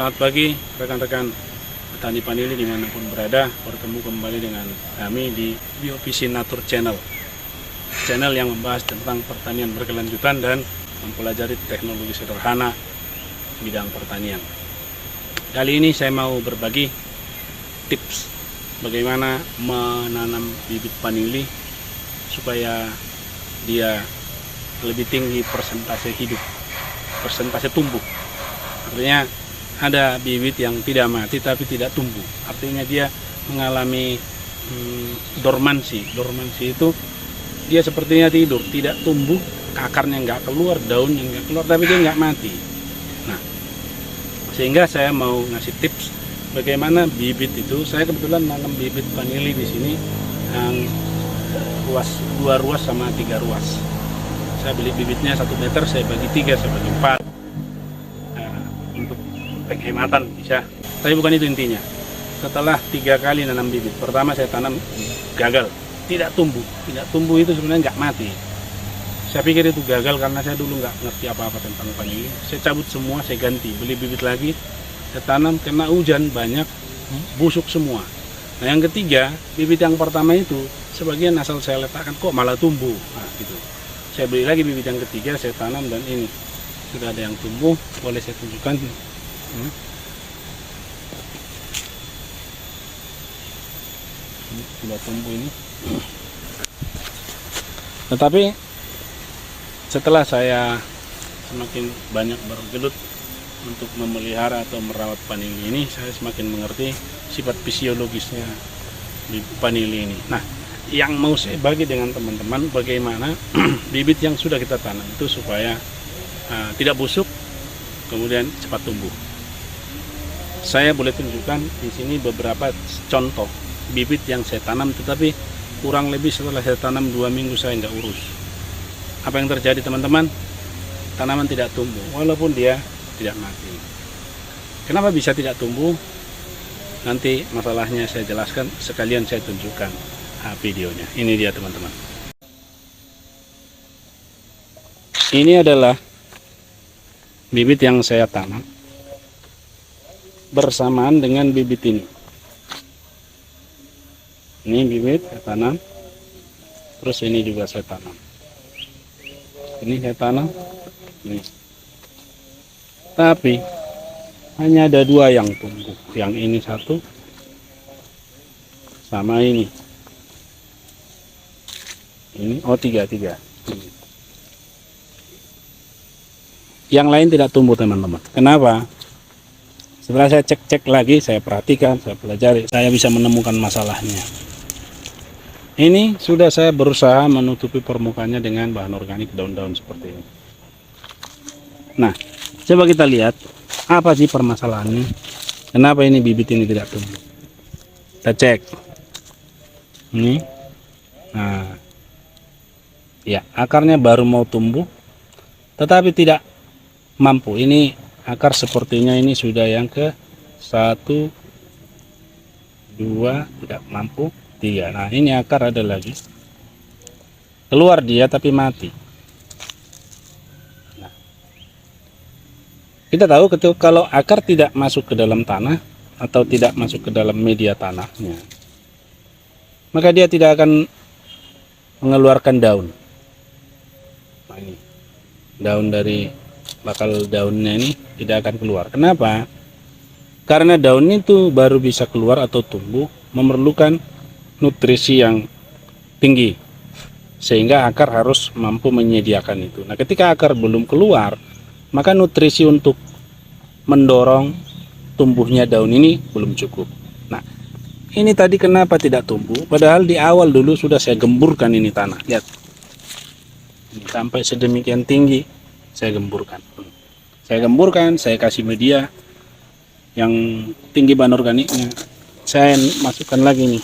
Selamat pagi rekan-rekan petani panili dimanapun berada. Bertemu kembali dengan kami di Biovisi Natur Channel, channel yang membahas tentang pertanian berkelanjutan dan mempelajari teknologi sederhana bidang pertanian. Kali ini saya mau berbagi tips bagaimana menanam bibit panili supaya dia lebih tinggi persentase hidup, persentase tumbuh. Artinya ada bibit yang tidak mati tapi tidak tumbuh, artinya dia mengalami dormansi. Dormansi itu dia sepertinya tidur, tidak tumbuh, akarnya nggak keluar, daunnya nggak keluar, tapi dia nggak mati. Nah, sehingga saya mau ngasih tips bagaimana bibit itu. Saya kebetulan nanam bibit panili di sini yang luas 2 ruas sama 3 ruas. Saya beli bibitnya 1 meter, saya bagi 3, saya bagi 4. Untuk penghematan bisa, tapi bukan itu intinya. Setelah 3 kali nanam bibit, pertama saya tanam gagal, tidak tumbuh itu sebenarnya nggak mati. Saya pikir itu gagal karena saya dulu nggak ngerti apa-apa tentang panili. Saya cabut semua, saya ganti, beli bibit lagi, saya tanam, kena hujan banyak, busuk semua. Nah yang ketiga, bibit yang pertama itu sebagian asal saya letakkan kok malah tumbuh. Nah gitu, saya beli lagi bibit yang ketiga, saya tanam, dan ini sudah ada yang tumbuh. Boleh saya tunjukkan. Ini sudah tumbuh ini. Tetapi setelah saya semakin banyak bergelut untuk memelihara atau merawat panili ini, saya semakin mengerti sifat fisiologisnya di panili ini. Nah, yang mau saya bagi dengan teman-teman bagaimana bibit yang sudah kita tanam itu supaya tidak busuk, kemudian cepat tumbuh. Saya boleh tunjukkan di sini beberapa contoh bibit yang saya tanam, tetapi kurang lebih setelah saya tanam 2 minggu saya nggak urus. Apa yang terjadi teman-teman? Tanaman tidak tumbuh walaupun dia tidak mati. Kenapa bisa tidak tumbuh? Nanti masalahnya saya jelaskan, sekalian saya tunjukkan videonya. Ini dia teman-teman. Ini adalah bibit yang saya tanam bersamaan dengan bibit ini. Ini bibit saya tanam, terus ini juga saya tanam. Ini saya tanam, ini. Tapi hanya ada 2 yang tumbuh. Yang ini 1 sama ini. Ini 3. Ini. Yang lain tidak tumbuh teman-teman. Kenapa? Setelah saya cek lagi, saya perhatikan, saya pelajari, saya bisa menemukan masalahnya. Ini sudah saya berusaha menutupi permukaannya dengan bahan organik, daun-daun seperti ini. Nah, coba kita lihat apa sih permasalahannya. Kenapa ini bibit ini tidak tumbuh? Kita cek. Ini. Nah, ya, akarnya baru mau tumbuh, tetapi tidak mampu. Ini akar sepertinya ini sudah yang ke 1, 2, tidak mampu, 3. Nah ini akar ada lagi, keluar dia tapi mati. Nah, kita tahu kalau akar tidak masuk ke dalam tanah atau tidak masuk ke dalam media tanahnya, maka dia tidak akan mengeluarkan daun. Nah ini daun dari bakal daunnya ini tidak akan keluar. Kenapa? Karena daun itu baru bisa keluar atau tumbuh memerlukan nutrisi yang tinggi, sehingga akar harus mampu menyediakan itu. Nah ketika akar belum keluar, maka nutrisi untuk mendorong tumbuhnya daun ini belum cukup. Nah ini tadi kenapa tidak tumbuh, padahal di awal dulu sudah saya gemburkan ini tanah. Lihat, ini sampai sedemikian tinggi saya gemburkan. Saya kasih media yang tinggi bahan organiknya, saya masukkan lagi nih.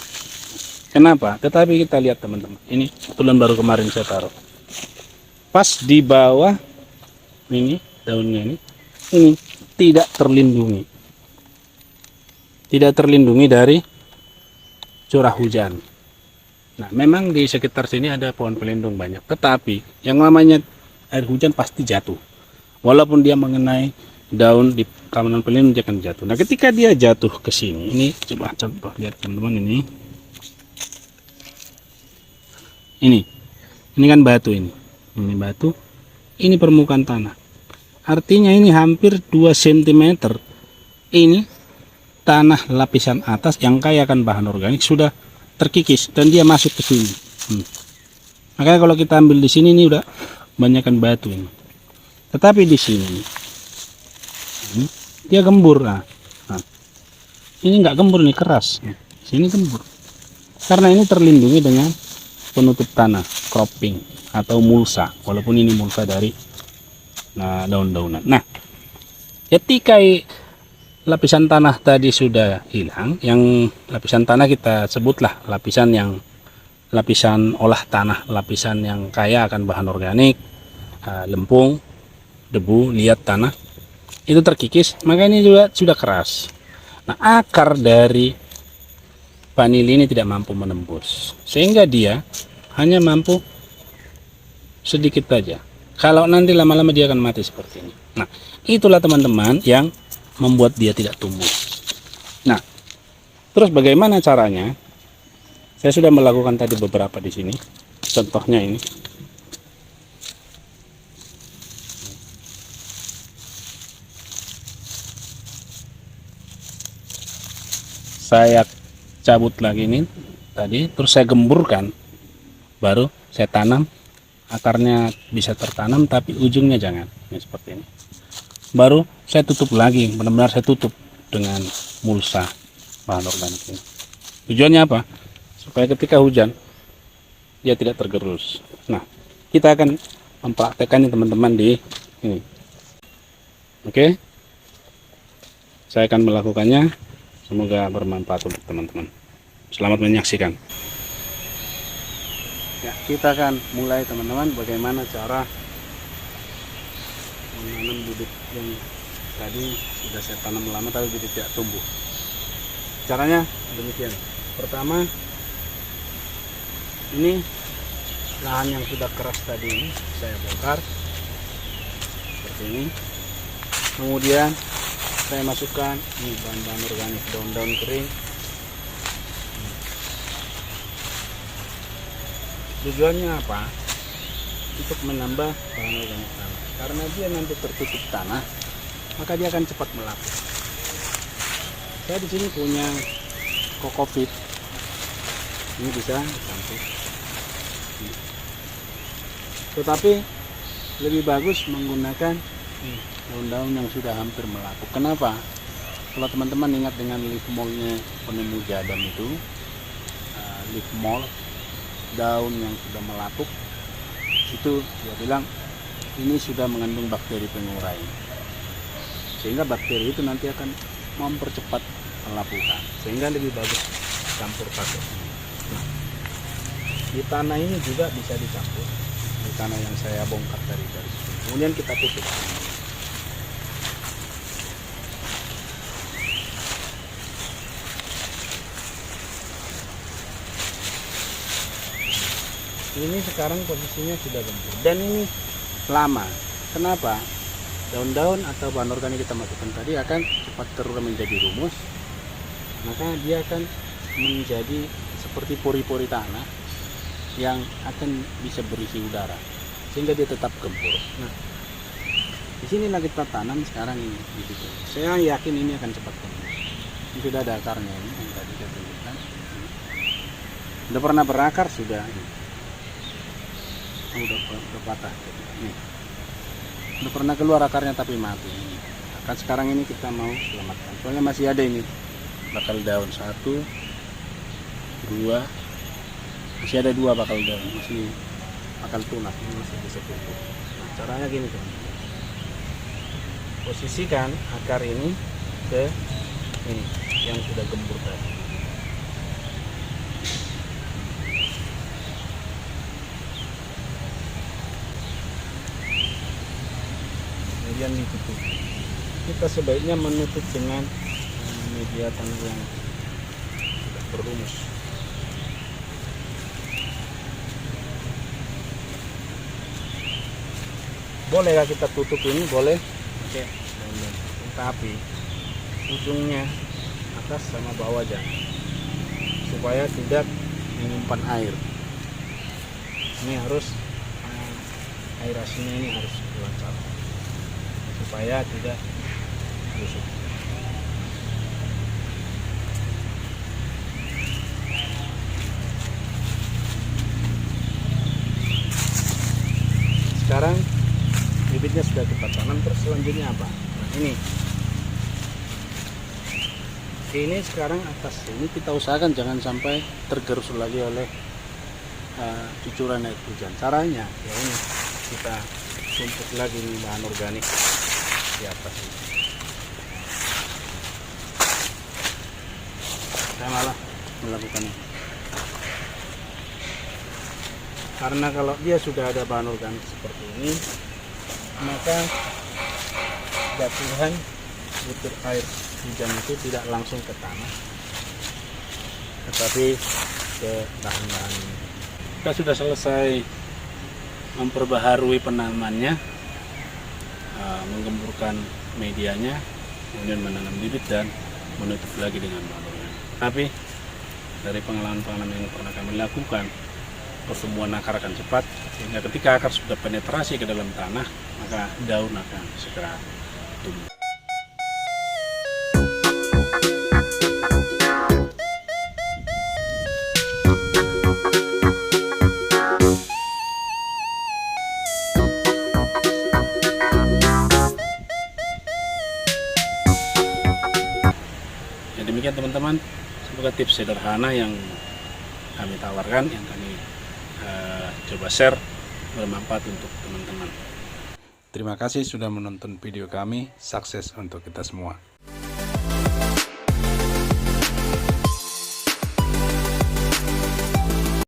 Kenapa? Tetapi kita lihat teman-teman, ini kebetulan baru kemarin saya taruh pas di bawah ini, daunnya ini tidak terlindungi dari curah hujan. Nah memang di sekitar sini ada pohon pelindung banyak, tetapi yang namanya air hujan pasti jatuh. Walaupun dia mengenai daun di tanaman pelindung dia akan jatuh. Nah, ketika dia jatuh ke sini, ini coba contoh lihat teman-teman ini. Ini kan batu ini. Ini batu. Ini permukaan tanah. Artinya ini hampir 2 cm. Ini tanah lapisan atas yang kaya akan bahan organik sudah terkikis dan dia masuk ke sini. Makanya kalau kita ambil di sini ini udah banyakkan batu ini. Tetapi di sini dia gembur. Nah, ini nggak gembur, ini keras. Sini gembur. Karena ini terlindungi dengan penutup tanah, cropping atau mulsa. Walaupun ini mulsa dari daun-daunan. Nah, ketika lapisan tanah tadi sudah hilang, yang lapisan tanah kita sebutlah lapisan olah tanah, lapisan yang kaya akan bahan organik, lempung, debu, liat tanah, itu terkikis, maka ini juga sudah keras. Nah, akar dari vanili ini tidak mampu menembus, sehingga dia hanya mampu sedikit saja. Kalau nanti lama-lama dia akan mati seperti ini. Nah, itulah teman-teman yang membuat dia tidak tumbuh. Nah, terus bagaimana caranya? Saya sudah melakukan tadi beberapa di sini. Contohnya ini. Saya cabut lagi ini tadi, terus saya gemburkan, baru saya tanam. Akarnya bisa tertanam tapi ujungnya jangan. Ini seperti ini. Baru saya tutup lagi, benar-benar saya tutup dengan mulsa bahan organik ini. Tujuannya apa? Supaya ketika hujan dia tidak tergerus. Nah, kita akan mempraktekannya teman-teman di ini. Oke, saya akan melakukannya. Semoga bermanfaat untuk teman-teman. Selamat menyaksikan. Ya, kita akan mulai teman-teman bagaimana cara menanam bibit yang tadi sudah saya tanam lama tapi bibit tidak tumbuh. Caranya demikian. Pertama, ini lahan yang sudah keras tadi ini saya bongkar seperti ini. Kemudian saya masukkan ini bahan-bahan organik, daun-daun kering. Tujuannya apa? Untuk menambah bahan organik tanah. Karena dia nanti tertutup tanah, maka dia akan cepat melapuk. Saya di sini punya kokopit, ini bisa campur. Tetapi lebih bagus menggunakan daun-daun yang sudah hampir melapuk. Kenapa? Kalau teman-teman ingat dengan leaf moldnya penemu jadam itu, leaf mold, daun yang sudah melapuk, itu dia bilang ini sudah mengandung bakteri pengurai, sehingga bakteri itu nanti akan mempercepat pelapukan, sehingga lebih bagus campur pakai. Nah, di tanah ini juga bisa dicampur, di tanah yang saya bongkar dari sini. Kemudian kita tutup. Ini sekarang posisinya sudah gembur dan ini lama. Kenapa? Daun-daun atau bahan organik kita masukkan tadi akan cepat terurah menjadi rumus, maka dia akan menjadi seperti pori-pori tanah yang akan bisa berisi udara, sehingga dia tetap gembur. Nah, di sinilah kita tanam sekarang ini. Gitu. Saya yakin ini akan cepat gembur. Ini sudah ada akarnya ini yang tadi saya tunjukkan. Sudah pernah berakar sudah. Udah patah nih. Udah pernah keluar akarnya tapi mati. Akan sekarang ini kita mau selamatkan, soalnya masih ada ini bakal daun, 1, 2, masih ada 2 bakal daun, masih bakal tunas, ini masih bisa tumbuh. Nah, caranya gini teman, posisikan akar ini ke ini yang sudah gembur tadi. Kemudian ditutup. Kita sebaiknya menutup dengan media tanah yang tidak berrumus. Bolehkah kita tutup ini? Boleh. Oke, tapi ujungnya atas sama bawah jangan, supaya tidak menyimpan air. Ini harus air asinnya ini harus lancar supaya tidak busuk. Sekarang bibitnya sudah kita tanam, terus selanjutnya apa? Nah, ini sekarang atas ini kita usahakan jangan sampai tergerus lagi oleh cucuran air hujan. Caranya ya ini, kita tumpuk lagi bahan organik di atas ini. Saya malah melakukan ini karena kalau dia sudah ada bahan organik seperti ini, maka jatuhan butir air hujan itu tidak langsung ke tanah, tetapi ke bahan-bahan ini. Kita sudah selesai memperbaharui penanamannya, menggemburkan medianya, kemudian menanam bibit dan menutup lagi dengan bahan organik. Tapi dari pengalaman-pengalaman yang pernah kami lakukan, pertumbuhan akar akan cepat, sehingga ketika akar sudah penetrasi ke dalam tanah, maka daun akan segera tumbuh. Ya, demikian teman-teman, semoga tips sederhana yang kami tawarkan, yang kami coba share, bermanfaat untuk teman-teman. Terima kasih sudah menonton video kami. Sukses untuk kita semua.